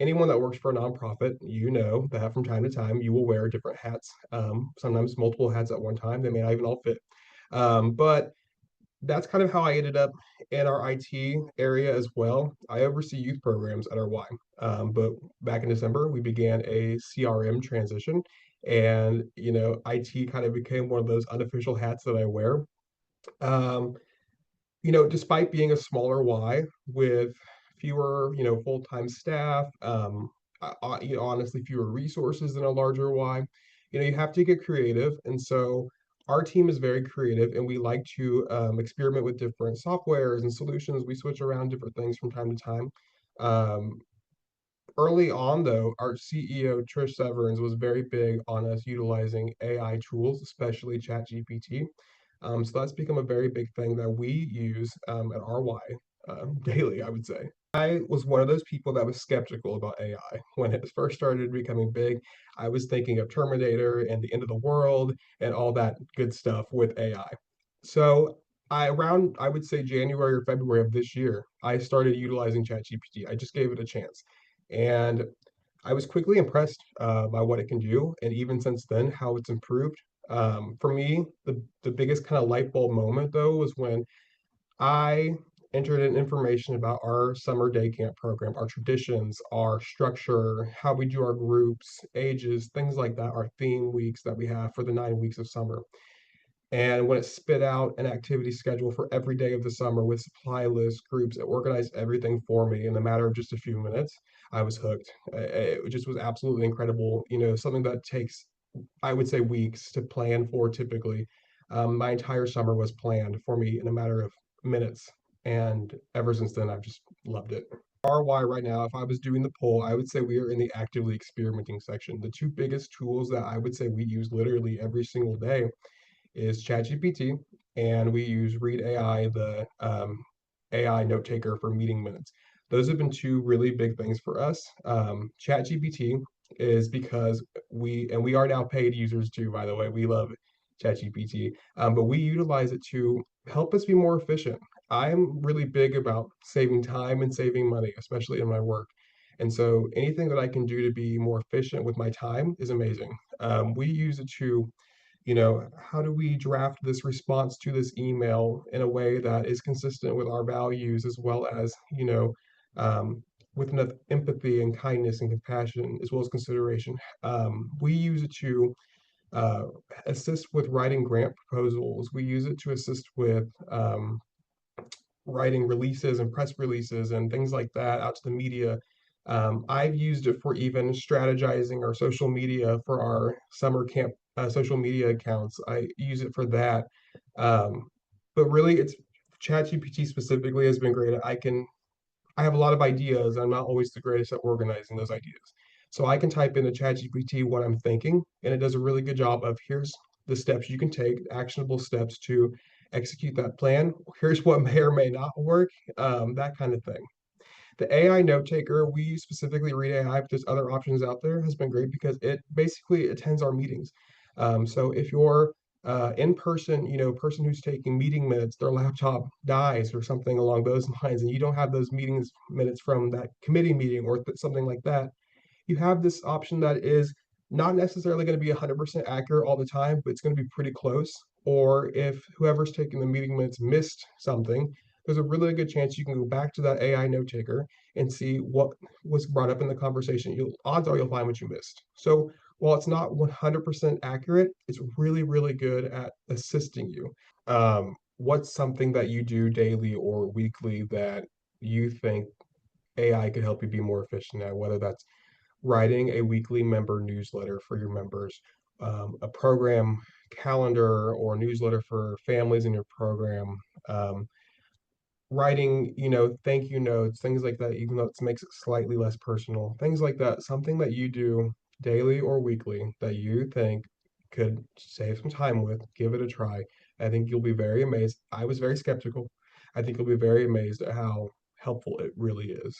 anyone that works for a nonprofit, you know that from time to time you will wear different hats, sometimes multiple hats at one time. They may not even all fit. But that's kind of how I ended up in our IT area as well. I oversee youth programs at our Y. But back in December, we began a CRM transition, and IT kind of became one of those unofficial hats that I wear. Um, Despite being a smaller Y with fewer, full-time staff, honestly, fewer resources than a larger Y, you have to get creative. And so our team is very creative and we like to experiment with different softwares and solutions. We switch around different things from time to time. Um, Early on, though, our CEO, Trish Severns, was very big on us utilizing AI tools, especially ChatGPT. So that's become a very big thing that we use at RY daily, I would say. I was one of those people that was skeptical about AI. When it first started becoming big, I was thinking of Terminator and the end of the world and all that good stuff with AI. So around, I would say January or February of this year, I started utilizing ChatGPT. I just gave it a chance. And I was quickly impressed by what it can do, and even since then, how it's improved. For me, the biggest kind of light bulb moment though was when I entered in information about our summer day camp program, our traditions, our structure, how we do our groups, ages, things like that, our theme weeks that we have for the 9 weeks of summer. And when it spit out an activity schedule for every day of the summer with supply lists, groups, it organized everything for me in a matter of just a few minutes. I was hooked. It just was absolutely incredible. Something that takes, I would say, weeks to plan for typically. My entire summer was planned for me in a matter of minutes. And ever since then, I've just loved it. RY right now, if I was doing the poll, I would say we are in the actively experimenting section. The two biggest tools that I would say we use literally every single day is ChatGPT, and we use Read AI, the AI note taker for meeting minutes. Those have been two really big things for us. ChatGPT is because we are now paid users too, by the way. We love ChatGPT, but we utilize it to help us be more efficient. I'm really big about saving time and saving money, especially in my work. And so anything that I can do to be more efficient with my time is amazing. We use it to how do we draft this response to this email in a way that is consistent with our values as well as, with enough empathy and kindness and compassion as well as consideration. We use it to uh, assist with writing grant proposals. We use it to assist with writing releases and press releases and things like that out to the media. I've used it for even strategizing our social media for our summer camp social media accounts. I use it for that. Um, but really, it's ChatGPT specifically has been great. I have a lot of ideas. I'm not always the greatest at organizing those ideas. So I can type into ChatGPT what I'm thinking, and it does a really good job of here's the steps you can take, actionable steps to execute that plan. Here's what may or may not work, that kind of thing. The AI note taker, we specifically read AI, but there's other options out there, has been great because it basically attends our meetings. So if you're in person, person who's taking meeting minutes, their laptop dies or something along those lines, and you don't have those meetings minutes from that committee meeting or something like that, you have this option that is not necessarily going to be 100% accurate all the time, but it's going to be pretty close. Or if whoever's taking the meeting minutes missed something, there's a really good chance you can go back to that AI note taker and see what was brought up in the conversation. Odds are you'll find what you missed. So while it's not 100% accurate, it's really, really good at assisting you. What's something that you do daily or weekly that you think AI could help you be more efficient at, whether that's writing a weekly member newsletter for your members, a program calendar or newsletter for families in your program, writing, thank you notes, things like that, even though it makes it slightly less personal, things like that, something that you do daily or weekly that you think could save some time with, give it a try. I think you'll be very amazed. I was very skeptical. I think you'll be very amazed at how helpful it really is.